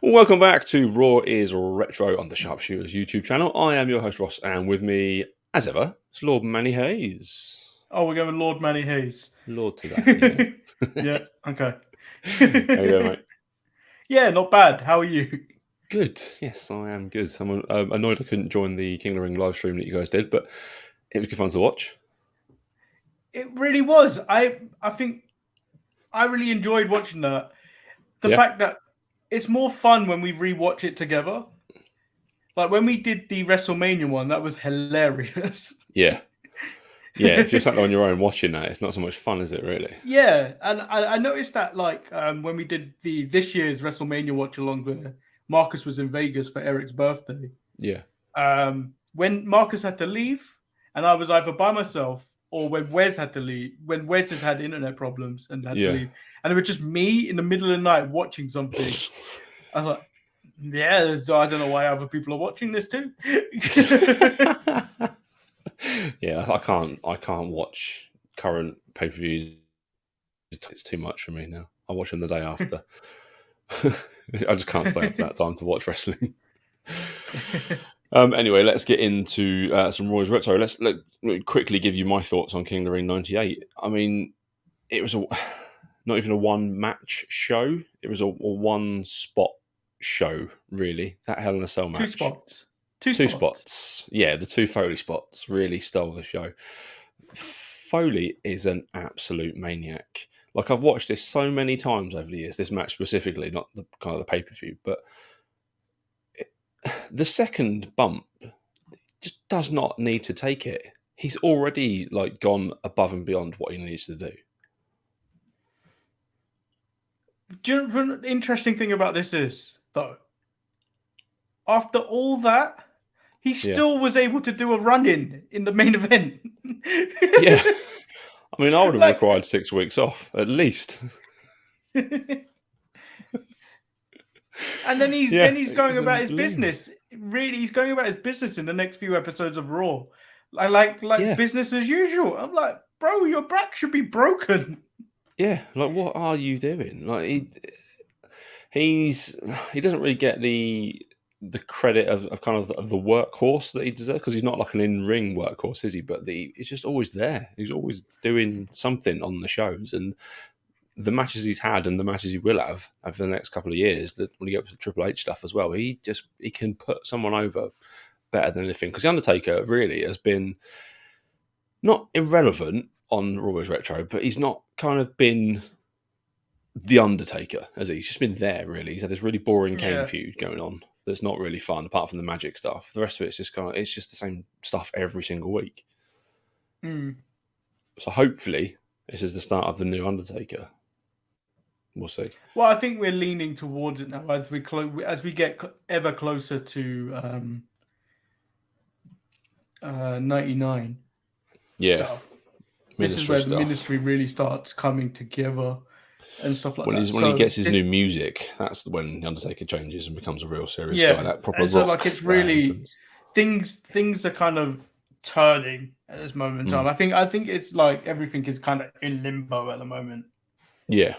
Well, welcome back to Raw is Retro on the Sharpshooters YouTube channel. I am your host Ross, and with me, as ever, is Lord Manny Hayes. Oh, we're going Lord Manny Hayes. Lord today, yeah. Yeah, okay. How you doing, mate? Yeah, not bad. How are you? Good. Yes, I am good. I'm annoyed I couldn't join the King of the Ring live stream that you guys did, but it was good fun to watch. It really was. I think I really enjoyed watching that. The Yeah, fact that it's more fun when we rewatch it together. Like when we did the WrestleMania one, that was hilarious. yeah, yeah. If you're sat there on your own watching that, it's not so much fun, is it? Really? Yeah, and I noticed that like when we did the this year's WrestleMania watch along where Marcus was in Vegas for Eric's birthday. Yeah, When Marcus had to leave, and I was either by myself or when Wes had to leave, when Wes has had internet problems and had to yeah. leave, and it was just me in the middle of the night watching something. I was like, yeah, I don't know why other people are watching this too. Yeah, I can't watch current pay-per-views. It's too much for me now. I watch them the day after. I just can't stay up for that time to watch wrestling. Anyway, let's get into some Roy's Retro. Let me quickly give you my thoughts on King of the Ring '98. I mean, it was not even a one match show. It was a one spot show, really. That Hell in a Cell Two match. spots. Two Two spots. spots. Yeah, the two Foley spots really stole the show. Foley is an absolute maniac. Like, I've watched this so many times over the years, this match specifically, not the kind of the pay-per-view, but the second bump just does not need to take it. He's already like gone above and beyond what he needs to do. Do you know what the interesting thing about this is, though? After all that, he Yeah. still was able to do a run in the main event. Yeah. I mean, I would have Like, required 6 weeks off, at least. and then he's Yeah, then he's it going was about his unbelievable. business. Really, he's going about his business in the next few episodes of Raw. Like Yeah. business as usual. I'm like, bro, your back should be broken. Yeah. Like, what are you doing? Like, he doesn't really get the credit of kind of the workhorse that he deserves, because he's not like an in-ring workhorse, is he? But he's just always there. He's always doing something on the shows, and the matches he's had and the matches he will have over the next couple of years, that when you get to Triple H stuff as well, he can put someone over better than anything. Because the Undertaker really has been not irrelevant on Raw vs Retro, but he's not kind of been the Undertaker, has he? He's just been there, really. He's had this really boring Kane Yeah. feud going on that's not really fun, apart from the magic stuff. The rest of it's just it's just the same stuff every single week. Mm. So hopefully this is the start of the new Undertaker. We'll see. Well, I think we're leaning towards it now as we get ever closer to 99 Yeah, stuff. This is ministry where the stuff. ministry really starts coming together and stuff like that. When he So gets his new music, that's when the Undertaker changes and becomes a real serious guy. yeah, That proper and so like rock it's really entrance. things are kind of turning at this moment in time. Mm. I think it's like everything is kind of in limbo at the moment. Yeah,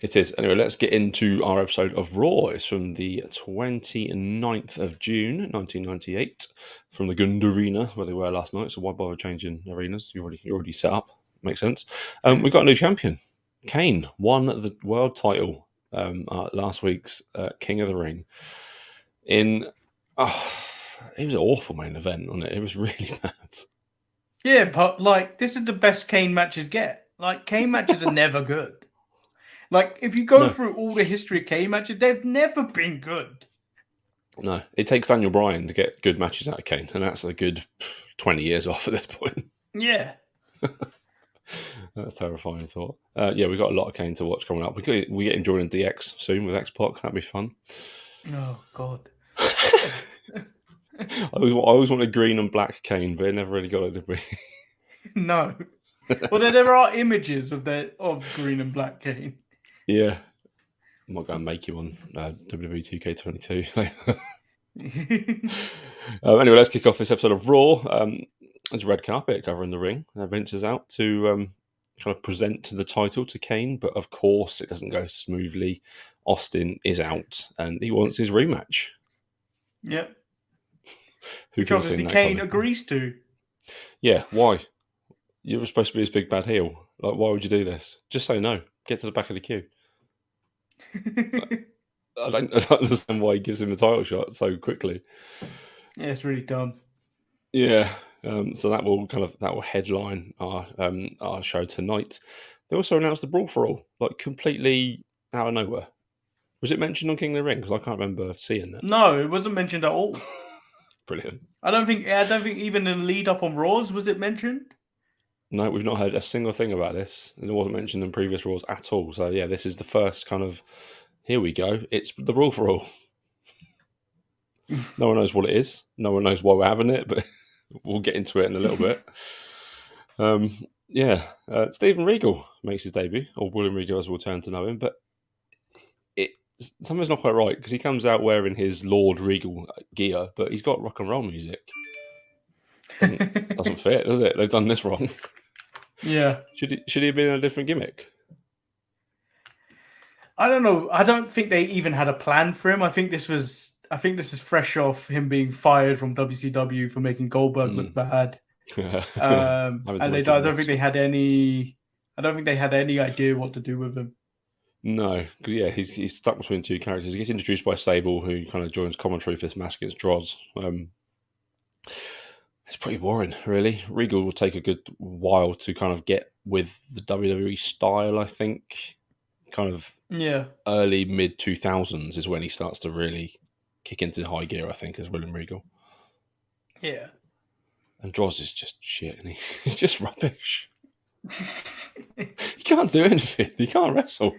it is. Anyway, let's get into our episode of Raw. It's from the 29th of June, 1998, from the Gund Arena, where they were last night. So why bother changing arenas? You're already set up. Makes sense. We've got a new champion. Kane won the world title at last week's King of the Ring. It was an awful main event, wasn't it? It was really bad. Yeah, but like this is the best Kane matches get. Like Kane matches are never good. Like if you go No, through all the history of Kane matches, they've never been good. no. It takes Daniel Bryan to get good matches out of Kane, and that's a good 20 years off at this point. Yeah. That's a terrifying thought. Yeah, we've got a lot of Kane to watch coming up. We get enjoying DX soon with X Pac. That'd be fun. Oh God. I always wanted green and black Kane, but it never really got it, did we? No. Well, there are images of green and black Kane. Yeah. I might go and make you on WWE 2K22. Anyway, let's kick off this episode of Raw. There's a red carpet covering the ring. Vince is out to kind of present the title to Kane, but of course it doesn't go smoothly Austin is out and he wants his rematch. Yeah. Who Which could have seen obviously that Kane coming? agrees to. Yeah, why? You were supposed to be his big bad heel. Like, why would you do this? Just say no. Get to the back of the queue. I don't understand why he gives him the title shot so quickly. Yeah, it's really dumb. Yeah. So that will headline our show tonight. They also announced the Brawl for All, like completely out of nowhere. Was it mentioned on King of the Ring? Because I can't remember seeing that. No, it wasn't mentioned at all. Brilliant. I don't think even in the lead up on Raws was it mentioned. No, we've not heard a single thing about this, and it wasn't mentioned in previous Raws at all. So yeah, this is the first kind of. Here we go. It's the Brawl for All. No one knows what it is. No one knows why we're having it, but we'll get into it in a little bit. Yeah, Stephen Regal makes his debut, or William Regal as we'll turn to know him, but it something's not quite right because he comes out wearing his Lord Regal gear, but he's got rock and roll music. Doesn't fit, does it? They've done this wrong. Yeah. Should he have been in a different gimmick? I don't know. I don't think they even had a plan for him. I think this is fresh off him being fired from WCW for making Goldberg look bad. And I don't think they had any. I don't think they had any idea what to do with him. No, because yeah, he's stuck between two characters. He gets introduced by Sable, who kind of joins commentary for this match against Droz. It's pretty boring, really. Regal will take a good while to kind of get with the WWE style, I think. Kind of early, mid 2000s is when he starts to really kick into high gear, I think, as William Regal. Yeah. And Droz is just shit, and he's just rubbish. He can't do anything. He can't wrestle.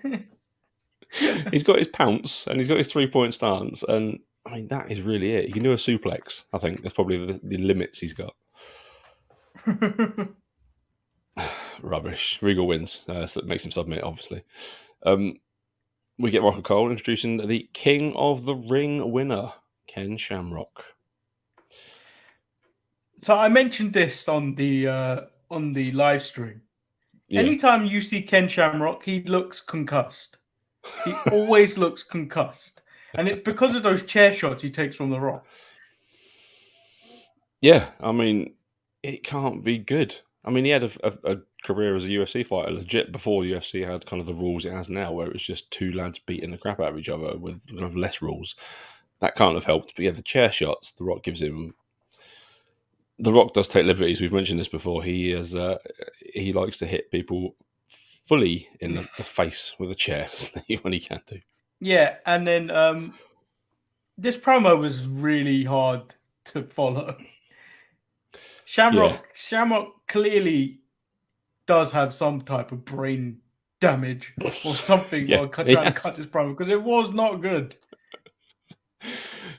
He's got his pounce, and he's got his 3-point stance, and I mean, that is really it. He can do a suplex, I think. That's probably the limits he's got. Rubbish. Regal wins, so it makes him submit, obviously. We get Michael Cole introducing the King of the Ring winner, Ken Shamrock. So I mentioned this on the live stream. Yeah. Anytime you see Ken Shamrock, he looks concussed. He always looks concussed. And it's because of those chair shots he takes from The Rock. Yeah, I mean, it can't be good. I mean, he had a career as a UFC fighter, legit, before the UFC had kind of the rules it has now, where it was just two lads beating the crap out of each other with kind of less rules. That can't have helped. But yeah, the chair shots The Rock gives him. The Rock does take liberties. We've mentioned this before. He likes to hit people fully in the face with a chair when he can do. Yeah, and then this promo was really hard to follow. Shamrock clearly does have some type of brain damage or something while trying to cut this promo because it was not good.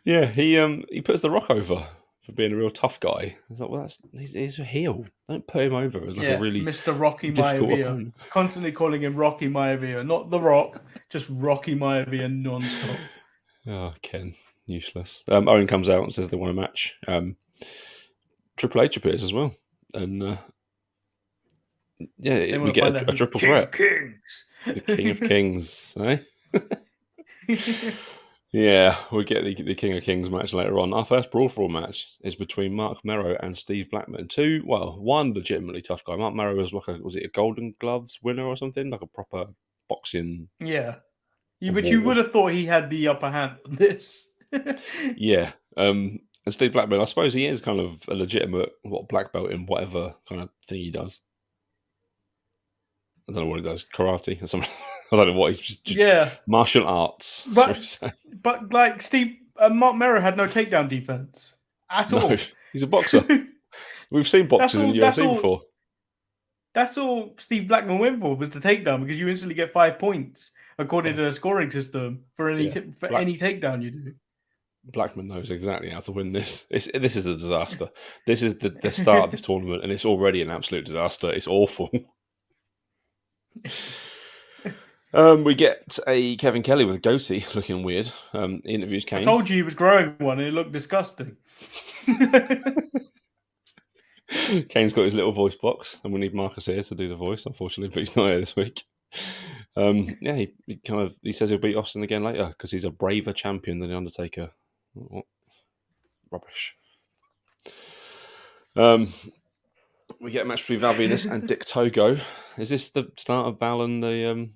Yeah, he puts The Rock over for being a real tough guy. I thought, well, he's a heel. Don't put him over as like a really Mr. Rocky Maivia. Constantly calling him Rocky Maivia, not The Rock, just Rocky Maivia non-stop. Oh, Ken, useless. Owen comes out and says they want a match. Triple H appears as well, and we get a triple threat. The King of Kings, eh? Yeah, we get the King of Kings match later on. Our first Brawl for All match is between Mark Merrow and Steve Blackman. One legitimately tough guy. Mark Merrow was was it a Golden Gloves winner or something? Like a proper boxing. Yeah. But you would have thought he had the upper hand on this. Yeah. And Steve Blackman, I suppose he is kind of a legitimate black belt in whatever kind of thing he does. I don't know what he does, karate or something. I don't know what he's just martial arts. But like Mark Merrow had no takedown defense at all. He's a boxer. We've seen boxers in the UFC before. That's all Steve Blackman went for was the takedown because you instantly get 5 points according to the scoring system for any takedown you do. Blackman knows exactly how to win this. This is a disaster. This is the start of this tournament, and it's already an absolute disaster. It's awful. We get a Kevin Kelly with a goatee looking weird. He interviews Kane. I told you he was growing one and it looked disgusting. Kane's got his little voice box, and we need Marcus here to do the voice, unfortunately, but he's not here this week. Yeah, he says he'll beat Austin again later because he's a braver champion than the Undertaker. What? Rubbish. We get a match between Val Venus and Dick Togo. Is this the start of Val and the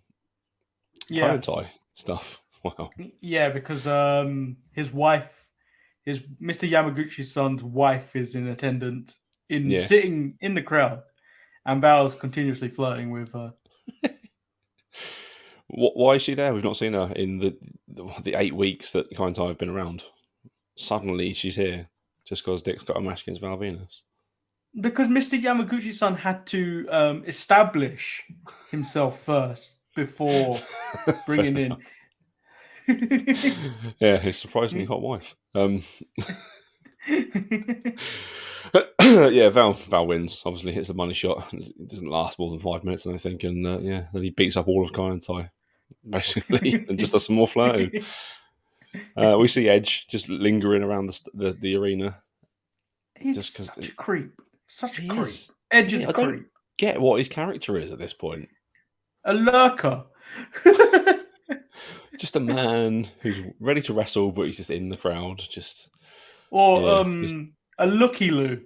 Yeah. Kaientai stuff? Wow. Yeah, because his wife, his Mr. Yamaguchi's son's wife, is in attendance, sitting in the crowd, and Val's continuously flirting with her. Why is she there? We've not seen her in the 8 weeks that Kaientai have been around. Suddenly she's here just because Dick's got a match against Val Venus. Because Mr. Yamaguchi's son had to establish himself first before bringing in. Yeah, his surprisingly hot wife. Yeah, Val wins. Obviously, hits the money shot. It doesn't last more than 5 minutes, I think. And then he beats up all of Kaientai, basically, and just does some more flirting. We see Edge just lingering around the arena. He's such a creep. Such a creep. Edge is a creep. I don't get what his character is at this point. A lurker. Just a man who's ready to wrestle, but he's just in the crowd. A looky-loo.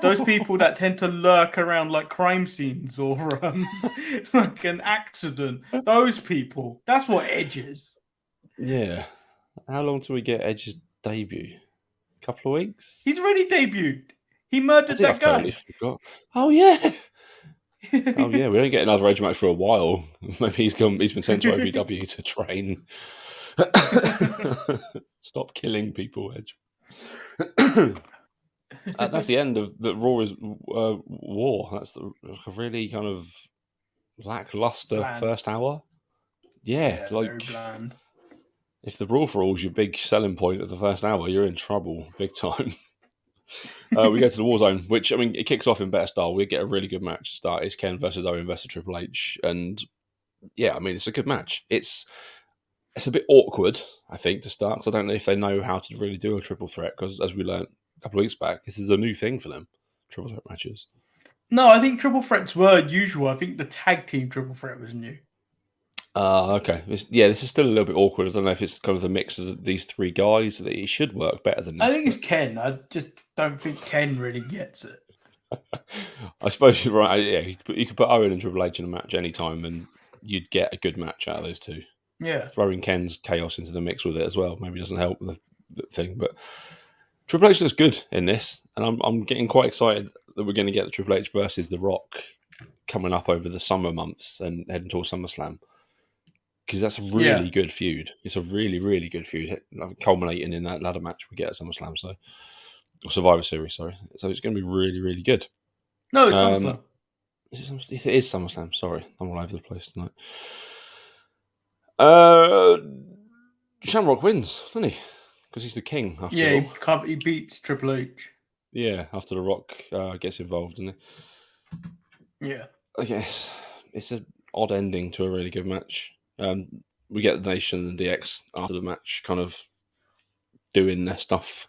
Those people that tend to lurk around like crime scenes or like an accident. Those people. That's what Edge is. Yeah. How long till we get Edge's debut? A couple of weeks? He's already debuted. He murdered that guy. Totally forgot. Oh yeah. Oh yeah. We don't get another Edge match for a while. Maybe he's been sent to OVW to train. Stop killing people, Edge. That's the end of the Raw is War. That's a really kind of lackluster first hour. Yeah, like very bland. If the Brawl for All is your big selling point of the first hour, you're in trouble big time. We go to the War Zone, which, I mean, it kicks off in better style. We get a really good match to start. It's Ken versus Owen versus Triple H. And yeah, I mean, it's a good match. It's a bit awkward, I think, to start, because I don't know if they know how to really do a triple threat, because as we learned a couple of weeks back, this is a new thing for them, triple threat matches. No, I think triple threats were usual. I think the tag team triple threat was new. Okay. This is still a little bit awkward. I don't know if it's kind of a mix of these three guys. It should work better than this. I think it's Ken. I just don't think Ken really gets it. I suppose you're right. Yeah, you could put Owen and Triple H in a match any time, and you'd get a good match out of those two. Yeah. Throwing Ken's chaos into the mix with it as well maybe doesn't help the thing. But Triple H looks good in this, and I'm getting quite excited that we're going to get the Triple H versus The Rock coming up over the summer months and heading towards SummerSlam. Because that's a really good feud. It's a really, really good feud, culminating in that ladder match we get at SummerSlam, or Survivor Series, sorry. So it's going to be really, really good. No, it's SummerSlam. It is SummerSlam, sorry. I'm all over the place tonight. Shamrock wins, doesn't he? Because he's the king, after all. He beats Triple H. Yeah, after The Rock gets involved, doesn't he? Yeah. I guess it's an odd ending to a really good match. We get the Nation and DX after the match kind of doing their stuff.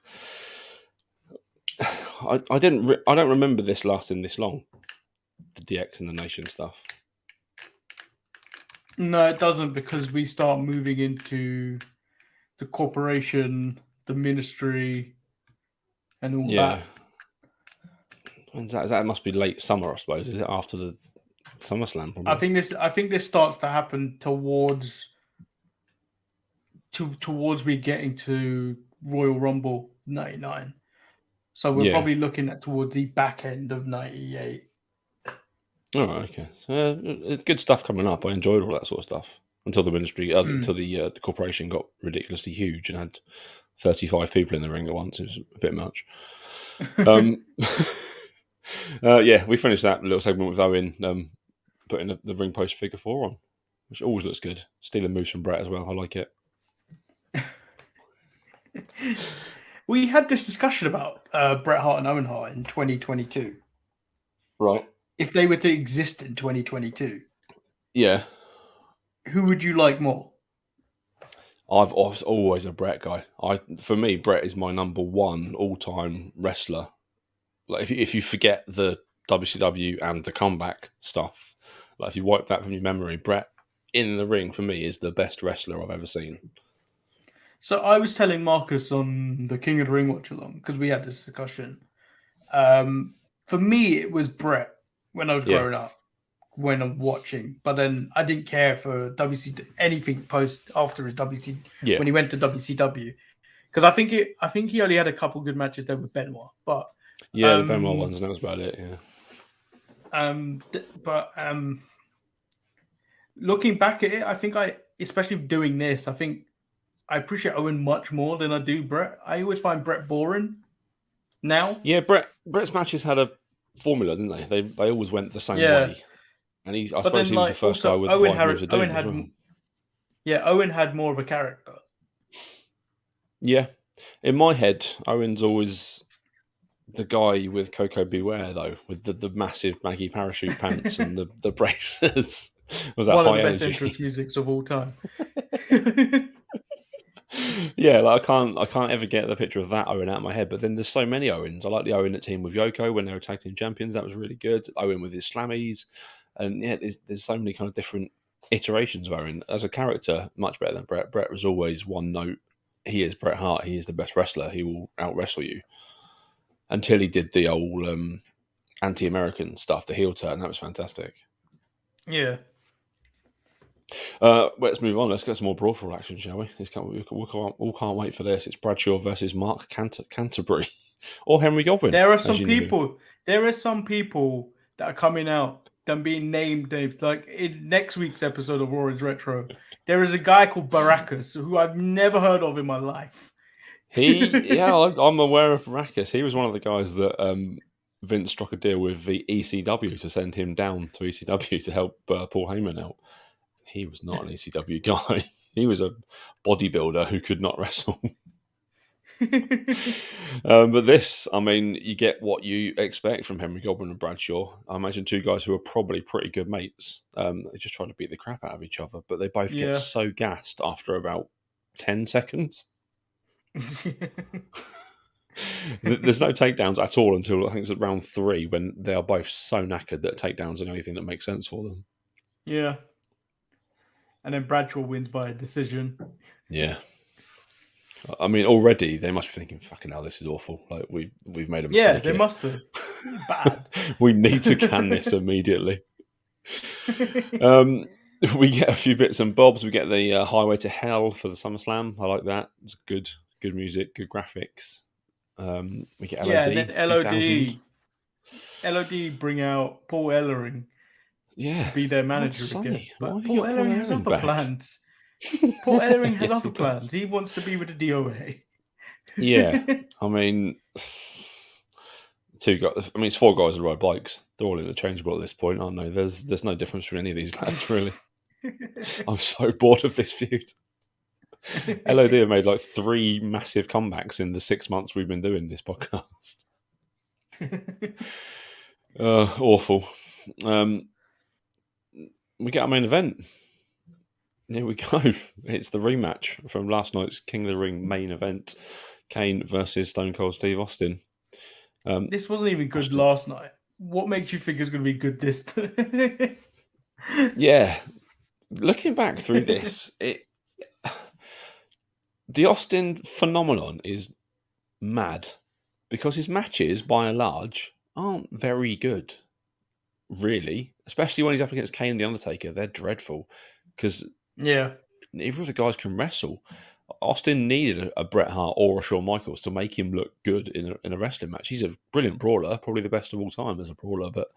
I don't remember this lasting this long, the DX and the Nation stuff. No, it doesn't, because we start moving into the corporation, the ministry, and all that. When's that? That must be late summer, I suppose. Is it after the SummerSlam? Probably. I think this starts to happen towards we getting to Royal Rumble 99. So we're probably looking at towards the back end of 98. Oh, okay. So, good stuff coming up. I enjoyed all that sort of stuff until the ministry, until the corporation got ridiculously huge and had 35 people in the ring at once. It was a bit much. We finished that little segment with Owen putting the ring post figure 4 on, which always looks good. Stealing moves from Brett as well. I like it. We had this discussion about Bret Hart and Owen Hart in 2022. Right. If they were to exist in 2022. Yeah. Who would you like more? I was always a Bret guy. For me, Bret is my number one all-time wrestler. Like if you forget the WCW and the comeback stuff, Like if you wipe that from your memory, Bret in the ring for me is the best wrestler I've ever seen. So I was telling Marcus on the King of the Ring watch along because we had this discussion. For me, it was Bret when I was growing up, when I'm watching. But then I didn't care for anything post after his when he went to WCW, because I think he only had a couple good matches there with Benoit. But the Benoit ones, and that was about it. Looking back at it, I think especially doing this, I think I appreciate Owen much more than I do Bret. I always find Bret boring now. Yeah, Bret's matches had a formula, didn't they? They always went the same way. And I suppose he was the first guy with 5 moves of doom as well. Yeah, Owen had more of a character. Yeah. In my head, Owen's always the guy with Coco Beware, though, with the massive baggy parachute pants and the braces. Was that one high of the energy? Best entrance musics of all time. Yeah, like I can't ever get the picture of that Owen out of my head. But then there's so many Owens. I like the Owen that team with Yoko when they were tag team champions. That was really good. Owen with his slammies, and yeah, there's so many kind of different iterations of Owen as a character. Much better than Bret. Bret was always one note. He is Bret Hart. He is the best wrestler. He will out wrestle you. Until he did the old anti-American stuff, the heel turn. That was fantastic. Yeah. Let's move on. Let's get some more Brawl for action, shall we? We all can't wait for this. It's Bradshaw versus Mark Canterbury or Henry Godwin. There are some people. There are some people that are coming out and being named. Like in next week's episode of Raw is Retro, there is a guy called Baracus who I've never heard of in my life. I'm aware of Baracus. He was one of the guys that Vince struck a deal with the ECW to send him down to ECW to help Paul Heyman out. He was not an ECW guy. He was a bodybuilder who could not wrestle. But this, I mean, you get what you expect from Henry Godwin and Bradshaw. I imagine two guys who are probably pretty good mates. They just try to beat the crap out of each other, but they both get so gassed after about 10 seconds. There's no takedowns at all until I think it's round 3 when they are both so knackered that takedowns are the only thing that makes sense for them. Yeah. And then Bradshaw wins by a decision. Yeah. I mean, already they must be thinking, "Fucking hell, this is awful! Like we've made a mistake." Yeah, they must have. Bad. We need to can this immediately. We get a few bits and bobs. We get the Highway to Hell for the SummerSlam. I like that. It's good music, good graphics. We get LOD. LOD bring out Paul Ellering. Yeah, to be their manager again. But Paul Ellering has other plans. Paul Ellering has other plans. He wants to be with the DOA. Yeah, I mean, it's 4 guys that ride bikes. They're all interchangeable at this point, aren't they? There's no difference between any of these lads, really. I'm so bored of this feud. LOD have made like 3 massive comebacks in the 6 months we've been doing this podcast. Awful. We get our main event. Here we go. It's the rematch from last night's King of the Ring main event. Kane versus Stone Cold Steve Austin. This wasn't even good last night. What makes you think it's going to be good this time? Yeah. Looking back through this, the Austin phenomenon is mad because his matches, by and large, aren't very good, really. Especially when he's up against Kane and The Undertaker. They're dreadful because neither of the guys can wrestle. Austin needed a Bret Hart or a Shawn Michaels to make him look good in a wrestling match. He's a brilliant brawler, probably the best of all time as a brawler, but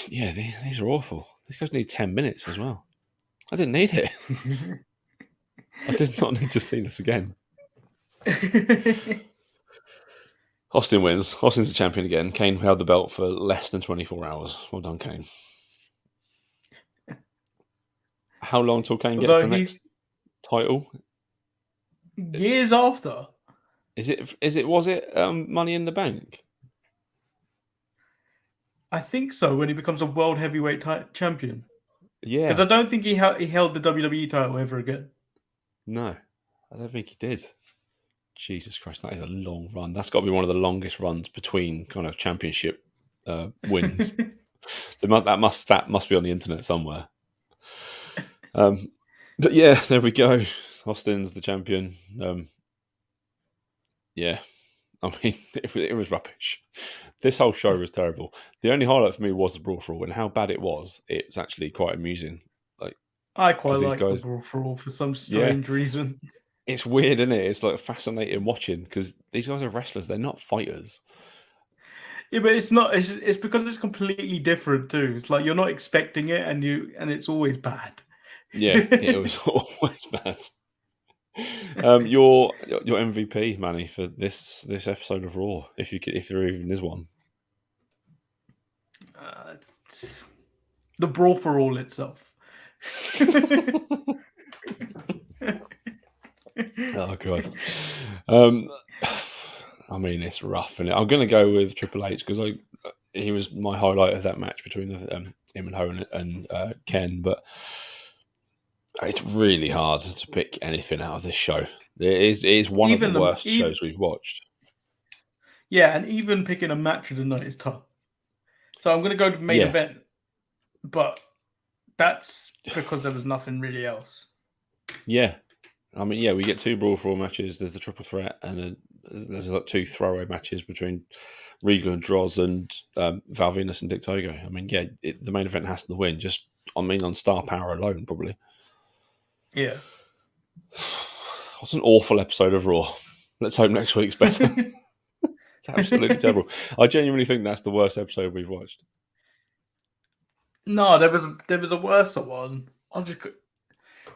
these are awful. These guys need 10 minutes as well. I didn't need it. I did not need to see this again. Austin wins. Austin's the champion again. Kane held the belt for less than 24 hours. Well done, Kane. How long till Kane gets the next title? Years after. Was it Money in the Bank? I think so, when he becomes a world heavyweight champion. Yeah. Because I don't think he held the WWE title ever again. No, I don't think he did. Jesus Christ, that is a long run. That's got to be one of the longest runs between kind of championship wins. That must be on the internet somewhere. But yeah, there we go. Austin's the champion. Yeah, I mean, it was rubbish. This whole show was terrible. The only highlight for me was the Brawl for All, and how bad it was. It's actually quite amusing. Like, I quite like the Brawl for All for some strange reason. It's weird, isn't it? It's like fascinating watching because these guys are wrestlers. They're not fighters. Yeah, but it's not. It's because it's completely different too. It's like you're not expecting it, and it's always bad. Yeah, it was always bad. Your MVP, Manny, for this episode of Raw, if there even is one. The Brawl for All itself. Oh Christ! I mean, it's rough, and I'm going to go with Triple H because he was my highlight of that match between him and Ho and Ken. But it's really hard to pick anything out of this show. It is one of the worst shows we've watched. Yeah, and even picking a match of the night is tough. So I'm going to go to main event, but that's because there was nothing really else. Yeah. I mean, yeah, we get 2 Brawl for All matches. There's the triple threat, and there's like 2 throwaway matches between Regal and Droz and Val Venus and Dick Togo. I mean, yeah, the main event has to win. Just, on star power alone, probably. Yeah. What's an awful episode of Raw? Let's hope next week's better. It's absolutely terrible. I genuinely think that's the worst episode we've watched. No, there was a worse one.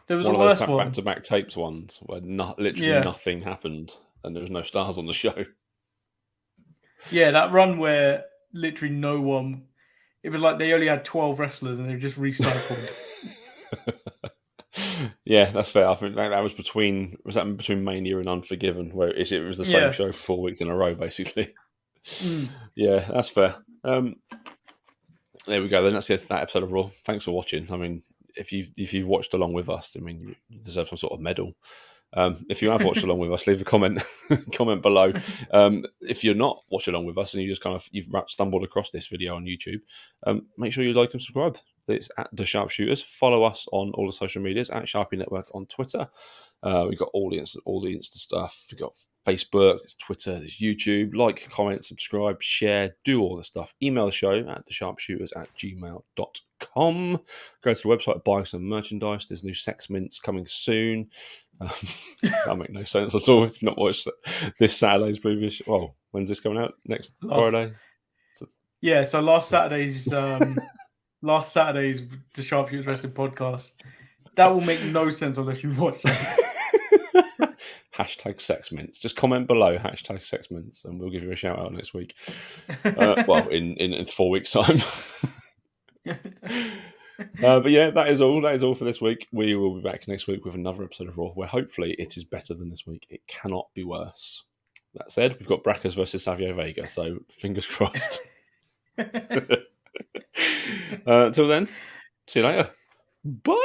There was one a of those worse one. back-to-back tapes ones where literally nothing happened and there was no stars on the show. Yeah, that run where literally no one. It was like they only had 12 wrestlers and they just recycled. Yeah, that's fair. I think that was between Mania and Unforgiven, where it was the same show for 4 weeks in a row, basically. Yeah, that's fair. There we go. Then that's that episode of Raw. Thanks for watching. I mean, if you've watched along with us, I mean, you deserve some sort of medal. If you have watched along with us, leave a comment below. If you're not watching along with us and you've stumbled across this video on YouTube, make sure you like and subscribe. It's at The Sharpshooters. Follow us on all the social medias at Sharpie Network on Twitter. We've got all the Insta stuff. We've got Facebook, there's Twitter, there's YouTube. Like, comment, subscribe, share, do all the stuff. Email the show at thesharpshooters@gmail.com. Go to the website, buy some merchandise. There's new sex mints coming soon. That make no sense at all if you've not watched this Saturday's previous. Well, when's this coming out? Next Friday? Yeah, so last Saturday's The Sharpshooters Wrestling Podcast. That will make no sense unless you watch that. Hashtag sex mints. Just comment below hashtag sex mints and we'll give you a shout out next week. Well, in 4 weeks' time. But yeah, that is all. That is all for this week. We will be back next week with another episode of Raw where hopefully it is better than this week. It cannot be worse. That said, we've got Brackers versus Savio Vega, so fingers crossed. Until then, see you later. Bye.